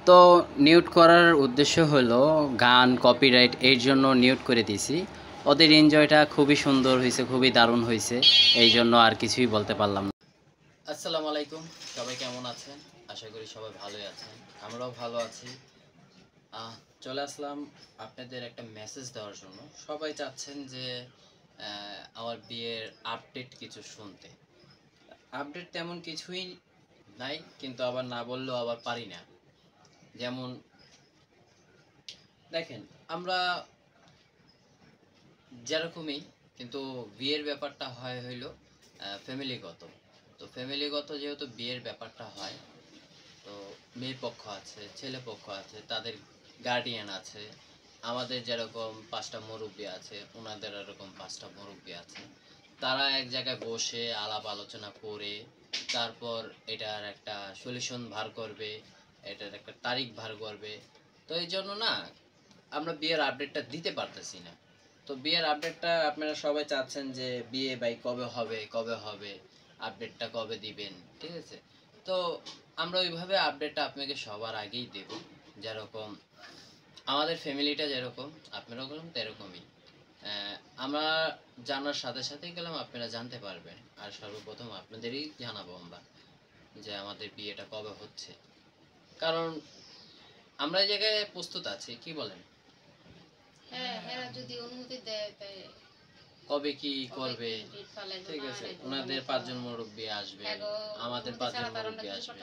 তো মিউট করার উদ্দেশ্য হলো গান কপিরাইট এর জন্য মিউট করে দিয়েছি। ওদের এনজয়টা খুবই সুন্দর হয়েছে, খুবই দারুণ হয়েছে, এই জন্য আর কিছুই বলতে পারলাম না। আসসালামু আলাইকুম, সবাই কেমন আছেন? আশা করি সবাই ভালোই আছেন, আমরাও ভালো আছি। চলে আসলাম আপনাদের একটা মেসেজ দেওয়ার জন্য। সবাই চাচ্ছেন যে আমার বিয়ের আপডেট কিছু শুনতে। আপডেট তেমন কিছুই নাই, কিন্তু আবার না বললেও আবার পারি না। যেমন দেখেন, আমরা যেরকমই, কিন্তু বিয়ের ব্যাপারটা হয় হইল ফ্যামিলিগত। তো ফ্যামিলিগত যেহেতু বিয়ের ব্যাপারটা হয়, তো মেয়ে পক্ষ আছে, ছেলে পক্ষ আছে, তাদের গার্ডিয়ান আছে। আমাদের যেরকম 5টা মুরব্বি আছে, ওনাদের এরকম 5টা মুরব্বি আছে। তারা এক জায়গায় বসে আলাপ আলোচনা করে তারপর এটার একটা সলিউশন বার করবে, এটার একটা তারিখ বার করবে। তো এই জন্য না আমরা বিয়ের আপডেটটা দিতে পারতেছি না। তো বিয়ের আপডেটটা আপনারা সবাই চাচ্ছেন যে বিয়ে ভাই কবে হবে, কবে হবে, আপডেটটা কবে দিবেন, ঠিক আছে? তো আমরা ওইভাবে আপডেটটা আপনাকে সবার আগেই দেব। যেরকম আমাদের ফ্যামিলিটা যেরকম, আপনারাও গেলাম তেরকমই। আমরা জানার সাথে সাথেই গেলাম আপনারা জানতে পারবেন। আর সর্বপ্রথম আপনাদেরই জানাবো আমরা যে আমাদের বিয়েটা কবে হচ্ছে। কারণ আমরা এই জায়গায় প্রস্তুত আছি, কি বলেন? হ্যাঁ, হ্যাঁ, যদি অনুমতি দেয় তাই কবে কি করবে, ঠিক আছে? ওনাদের 5জন মুরব্বি আসবে, আমাদের 5জন মুরব্বি আসবে।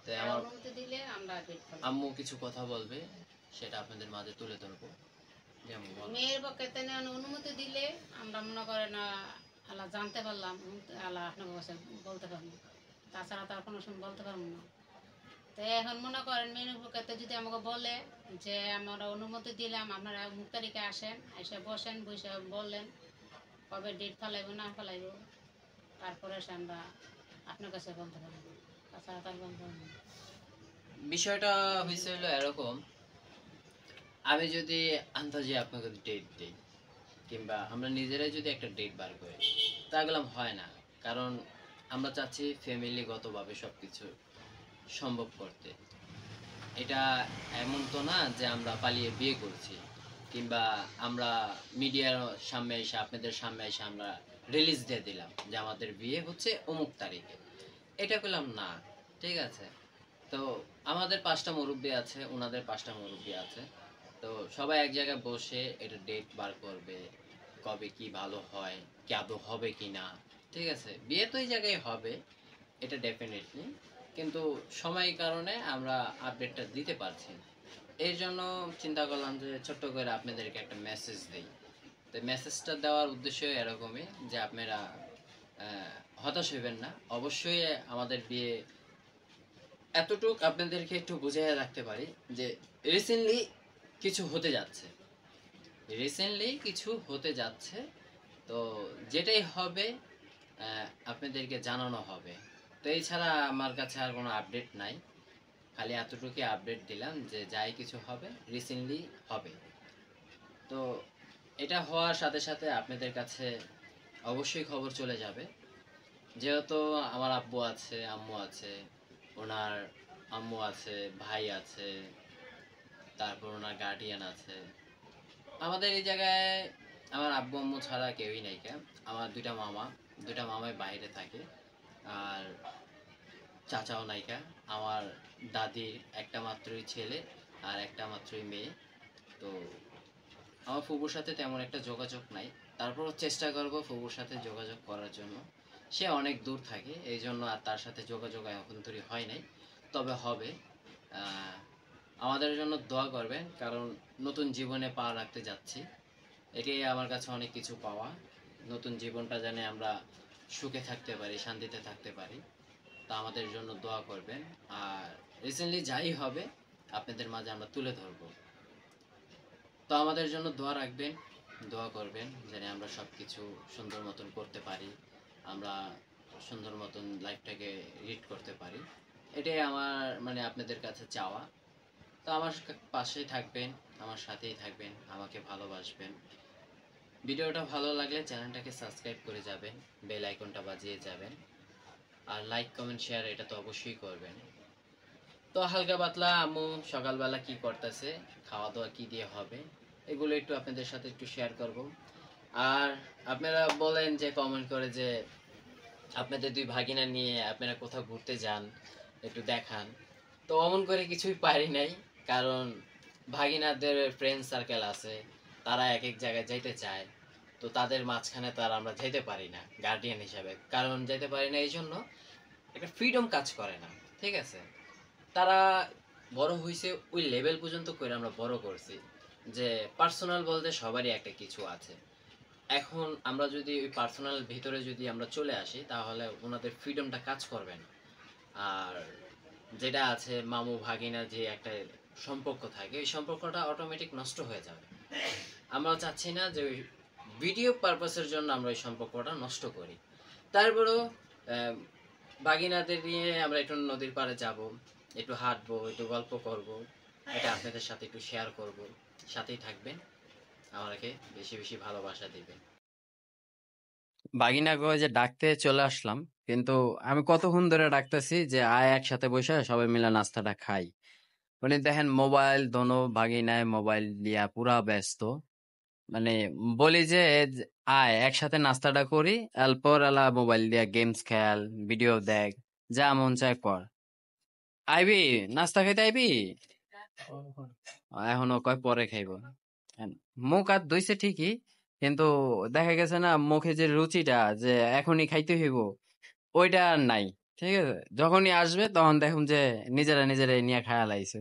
তাই আমার অনুমতি দিলে আমরা ডেট ফালাবো। আম্মু কিছু কথা বলবে, সেটা আপনাদের মাঝে তুলে ধরবো। যেমন মেয়ের পক্ষে অনুমতি দিলে আমরা মনে করেন আল্লাহ জানতে পারলাম, আল্লাহ আপনার কাছে বলতে পারবো, তাছাড়া তো আর কোনো সময় বলতে পারবো না। তো এখন মনে করেন মেয়ের পক্ষে যদি আমাকে বলে যে আমরা অনুমতি দিলাম, আপনারা মুখ তারিখে আসেন, এসে বসেন, বসে বললেন কবে ডেট ফালাইব না ফালাইব, তারপরে এসে আমরা আপনার কাছে বলতে পারবো, তাছাড়া তার বলতে পারবো না। বিষয়টা হয়েছিল এরকম, আমি যদি আন্দাজে আপনাকে ডেট দিই কিংবা আমরা নিজেরাই যদি একটা ডেট বার করি, তাহলে হয় না। কারণ আমরা চাচ্ছি ফ্যামিলিগতভাবে সব কিছু সম্ভব করতে। এটা এমন তো না যে আমরা পালিয়ে বিয়ে করছি, কিংবা আমরা মিডিয়ার সামনে এসে, আপনাদের সামনে এসে আমরা রিলিজ দিয়ে দিলাম যে আমাদের বিয়ে হচ্ছে অমুক তারিখে। এটা করলাম না, ঠিক আছে? তো আমাদের 5টা মুরব্বি আছে, ওনাদের 5টা মুরব্বি আছে। তো সবাই এক জায়গায় বসে এটা ডেট বার করবে, কবে কি ভালো হয়, কি আদৌ হবে কি না, ঠিক আছে? বিয়ে তো এই জায়গায় হবে, এটা ডেফিনেটলি। কিন্তু সময়ের কারণে আমরা আপডেটটা দিতে পারছি না। এর জন্য চিন্তা করলাম যে ছোট্ট করে আপনাদেরকে একটা মেসেজ দিই। তো মেসেজটা দেওয়ার উদ্দেশ্য এরকমই যে আপনারা হতাশ হইবেন না। অবশ্যই আমাদের বিয়ে, এতটুক আপনাদেরকে একটু বুঝিয়ে রাখতে পারি যে রিসেন্টলি কিছু হতে যাচ্ছে, রিসেন্টলি কিছু হতে যাচ্ছে। তো যেটাই হবে আপনাদেরকে জানানো হবে। তো এছাড়া আমার কাছে আর কোনো আপডেট নাই, খালি এতটুকুই আপডেট দিলাম যে যাই কিছু হবে রিসেন্টলি হবে। তো এটা হওয়ার সাথে সাথে আপনাদের কাছে অবশ্যই খবর চলে যাবে। যেহেতু আমার আব্বু আছে, আম্মু আছে, ওনার আম্মু আছে, ভাই আছে, তারপর ওনার গার্ডিয়ান আছে। আমাদের এই জায়গায় আমার আব্বু আম্মু ছাড়া কেউই নাই। আমার 2টা মামা, 2টা মামাই বাইরে থাকে, আর চাচাও নাইকা। আমার দাদির একটা মাত্রই ছেলে আর একটা মাত্রই মেয়ে। তো আমার ফুপুর সাথে তেমন একটা যোগাযোগ নাই, তারপরও চেষ্টা করব ফুপুর সাথে যোগাযোগ করার জন্য। সে অনেক দূর থাকে, এই জন্য আর তার সাথে যোগাযোগ এখন তৈরি হয় নাই, তবে হবে। আমাদের জন্য দোয়া করবেন, কারণ নতুন জীবনে পা রাখতে যাচ্ছি। এটাই আমার কাছে অনেক কিছু পাওয়া। নতুন জীবনটা জানে আমরা সুখে থাকতে পারি, শান্তিতে থাকতে পারি। তা আমাদের জন্য দোয়া করবেন। আর রিসেন্টলি যাই হবে আপনাদের মাঝে আমরা তুলে ধরবো। তো আমাদের জন্য দোয়া রাখবেন, দোয়া করবেন যেন আমরা সব কিছু সুন্দর মতন করতে পারি, আমরা সুন্দর মতন লাইফটাকে লিড করতে পারি। এটাই আমার মানে আপনাদের কাছে চাওয়া। তো আমার পাশেই থাকবেন, আমার সাথেই থাকবেন, আমাকে ভালোবাসবেন। ভিডিওটা ভালো লাগলে চ্যানেলটাকে সাবস্ক্রাইব করে যাবেন, বেল আইকনটা বাজিয়ে যাবেন, আর লাইক কমেন্ট শেয়ার এটা তো অবশ্যই করবেন। তো হালকা পাতলা আম্মু সকালবেলা কি করতেছে, খাওয়া দাওয়া কি দিয়ে হবে, এগুলো একটু আপনাদের সাথে একটু শেয়ার করব। আর আপনারা বলেন যে কমেন্ট করে যে আপনাদের দুই ভাগিনা নিয়ে আপনারা কোথাও ঘুরতে যান, একটু দেখান। তো অমন করে কিছুই পারি নাই, কারণ ভাগিনাদের ফ্রেন্ড সার্কেল আছে, তারা এক এক জায়গায় যাইতে চায়। তো তাদের মাঝখানে তো আর আমরা যেতে পারি না গার্ডিয়ান হিসাবে, কারণ যেতে পারি না এই জন্য একটা ফ্রিডম কাজ করে না। ঠিক আছে, তারা বড় হইছে ওই লেভেল পর্যন্ত করে আমরা বড় করছি যে পার্সোনাল বলতে সবারই একটা কিছু আছে। এখন আমরা যদি ওই পার্সোনাল ভিতরে যদি আমরা চলে আসি তাহলে ওনাদের ফ্রিডমটা কাজ করবে না। আর যেটা আছে মামু ভাগিনা যে একটা সম্পর্ক থাকে, ওই সম্পর্কটা অটোমেটিক নষ্ট হয়ে যাবে। আমরা চাচ্ছি না যে ওই ভিডিও পারপাসের জন্য আমরা ওই সম্পর্কটা নষ্ট করি। তারপরেও ভাগিনাদের নিয়ে আমরা একটু নদীর পাড়ে যাব, একটু হাঁটবো, একটু গল্প করব, এটা আপনাদের সাথে একটু শেয়ার করব। সাথেই থাকবেন, আমাকে বেশি বেশি ভালোবাসা দিবেন। বাগিনাকে যে ডাকতে চলে আসলাম, কিন্তু আমি কতক্ষণ ধরে ডাকতেছি যে আয় একসাথে বসে সবাই মিলে নাস্তাটা খাই। মানে দেখেন মোবাইল দোনো ভাগিনায় মোবাইল লিয়া পুরা ব্যস্ত। মানে বলি যে আয় একসাথে নাস্তাটা করি, এরপর এলা মোবাইল দিয়া গেমস খেল, ভিডিও দেখ, যা মন চায় কর। আইবি নাস্তা খাইতে আইবি? এখনো কয় পরে খাইব। মুখ হাত ধুইছে ঠিকই, কিন্তু দেখা গেছে না মুখে যে রুচিটা যে এখনই খাইতে হইব, ওইটা আর নাই। ঠিক আছে, যখনই আসবে তখন দেখুন যে নিজেরা নিজেরাই নিয়ে খায়া লাইছে।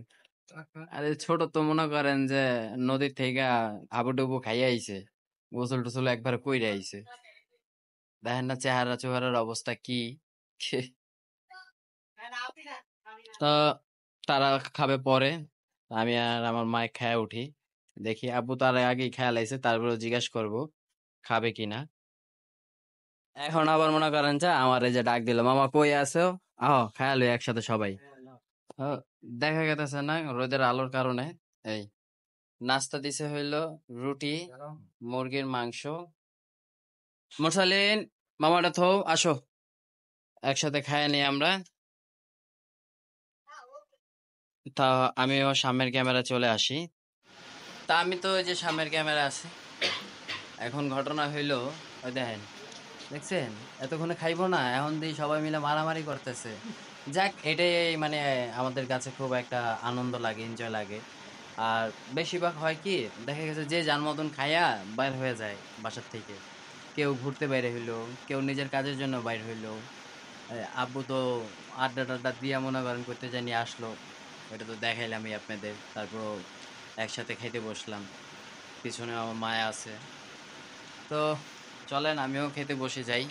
আরে ছোট তো মনে করেন যে নদীর থেকে হাবুডুবু খাইয়া আইছে, গোসল টোসল একবার কইরে আইছে। দেখেন না চেহারা চেহারার অবস্থা কি। তো তারা খাবে পরে, আমি আর আমার মায় খায়া উঠি। দেখি আব্বু তার আগেই খেয়াল আইছে, তারপরে জিজ্ঞেস করব খাবে কিনা। এখন আবার মনে করেন যে আমার এই যে ডাক দিল, মামা কই আছো, আহ খায়াল একসাথে সবাই। ও, দেখা গেছে না রোদের আলোর কারণে এই নাস্তা দিছে হইলো রুটি, মুরগির মাংস। মুরসালিন, মামাটা থো, আসো একসাথে খায় নি আমরা। তা আমিও সামনের ক্যামেরা চলে আসি। তা আমি তো ওই যে সামনের ক্যামেরা আছে। এখন ঘটনা হইলো, ওই দেখেন, দেখছেন এতক্ষণে খাইবো না, এখন দিয়ে সবাই মিলে মারামারি করতেছে। যাক, এটাই মানে আমাদের কাছে খুব একটা আনন্দ লাগে, এনজয় লাগে। আর বেশিরভাগ হয় কি, দেখা গেছে যে যার মতন খাইয়া বাইর হয়ে যায় বাসার থেকে। কেউ ঘুরতে বাইরে হইলো, কেউ নিজের কাজের জন্য বাইর হইলো। আব্বু তো আড্ডা টাড্ডা দিয়া মনে করেন করতে জানি আসলো, ওটা তো দেখাইলামই আপনাদের। তারপর একসাথে খেতে বসলাম, পিছনে আমার মায়া আছে। তো চলেন আমিও খেতে বসে যাই।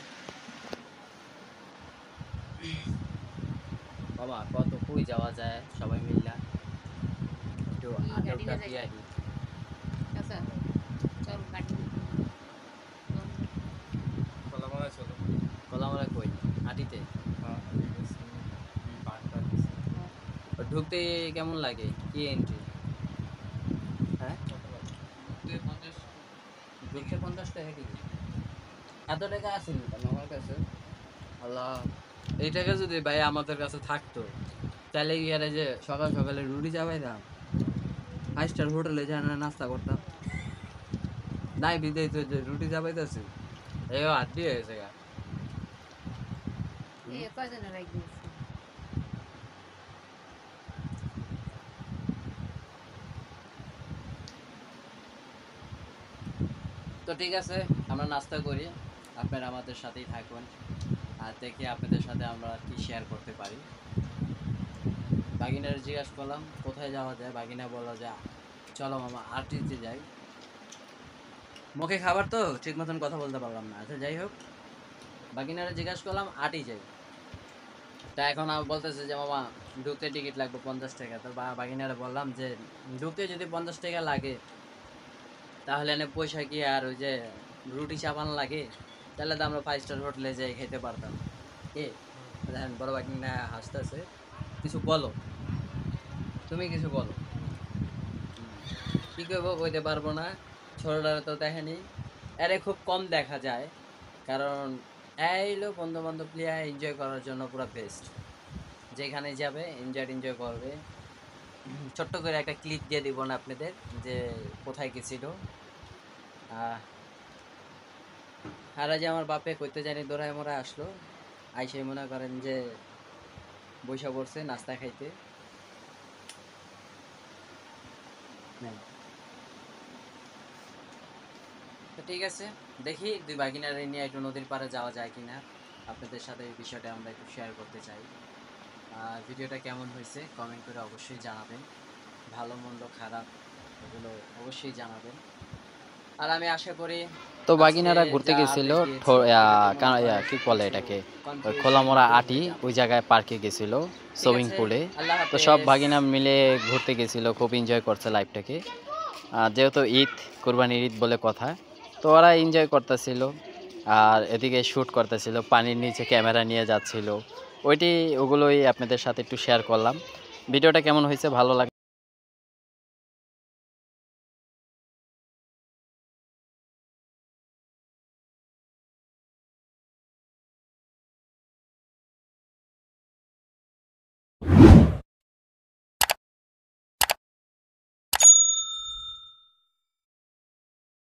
বাবা কত কই যাওয়া যায় সবাই মিললা, একটু আড্ডা দিয়ে আহি। আচ্ছা, চল গাড়ি নিয়ে। কলামরা কই হাঁটিতে ঢুকতে কেমন লাগে, কি এন্ট্রি? হ্যাঁ, ঢুকতে 50 টাকা টিকিট। এত টাকা আছে কেন আমার কাছে? আল্লাহ, এই টাকা যদি ভাই আমাদের কাছে থাকতো, তাহলে ইয়ারে যে সকাল সকালে রুটি চাপাইতাম, 5 স্টার হোটেলে যা নাস্তা করতাম। নাই বিদায় তো যে রুটি চাপাইতেছি, এই হাত দিয়ে হয়েছে গা। কয়জনের রাখ দিয়েছি? তো ঠিক আছে, আমরা নাস্তা করি, আপনারা আমাদের সাথেই থাকুন, আর দেখি আপনাদের সাথে আমরা কি শেয়ার করতে পারি। বাগিনার জিজ্ঞাসা করলাম কোথায় যাওয়া যায়, বাগিনা বললো যে চলো মামা আরটিতে যাই। মুখে খাবার তো ঠিক মতন কথা বলতে পারলাম না। আচ্ছা যাই হোক, বাগিনারে জিজ্ঞাসা করলাম আটি যাই। তা এখন আমার বলতেছে যে মামা ঢুকতে টিকিট লাগবে 50 টাকা। তো বাগিনারে বললাম যে ঢুকতে যদি 50 টাকা লাগে, তাহলে এনে পয়সা কি আর ওই যে রুটি চাপান লাগে, তাহলে তো আমরা 5 স্টার হোটেলে যাই খেতে পারতাম। এ দেখেন বড় বাগিনা হাসতেছে, কিছু বলো, তুমি কিছু বলো। কি করবো কইতে পারবো না, ছোটটারে তো দেখেনি, এরে খুব কম দেখা যায়, কারণ এইলো বন্ধু বান্ধব নিয়ে এনজয় করার জন্য পুরো বেস্ট। যেখানে যাবে এনজয় করবে। ছোট্ট করে একটা ক্লিপ দিয়ে দিব না আপনাদের যে কোথায় গেছিল। আর আজ আমার বাপে কইতে জানি দৌড়ায় মোড়া আসলো, আইসে মনে করেন যে বৈশা পড়ছে নাস্তা খাইতে। তো ঠিক আছে, দেখি দুই বাগিনারে নিয়ে একটু নদীর পাড়ে যাওয়া যায় কিনা। আপনাদের সাথে এই বিষয়টা আমরা একটু শেয়ার করতে চাই। ভিডিওটা কেমন হয়েছে কমেন্ট করে অবশ্যই জানাবেন, ভালো মন্দ খারাপ এগুলো অবশ্যই জানাবেন। আর আমি আশা করি তো বাগিনারা ঘুরতে গেছিল কি বলে এটাকে, ওই খোলামোড়া আটি ওই জায়গায় পার্কে গেছিল সুইমিং পুলে। তো সব বাগিনা মিলে ঘুরতে গেছিল, খুব এনজয় করছে লাইফটাকে। যেহেতু ঈদ, কোরবানির ঈদ বলে কথা, তো ওরা এনজয় করতেছিল আর এদিকে শ্যুট করতেছিল, পানির নিচে ক্যামেরা নিয়ে যাচ্ছিল। ওগুলোই আপনাদের সাথে একটু শেয়ার করলাম। ভিডিওটা কেমন হয়েছে ভালো লাগে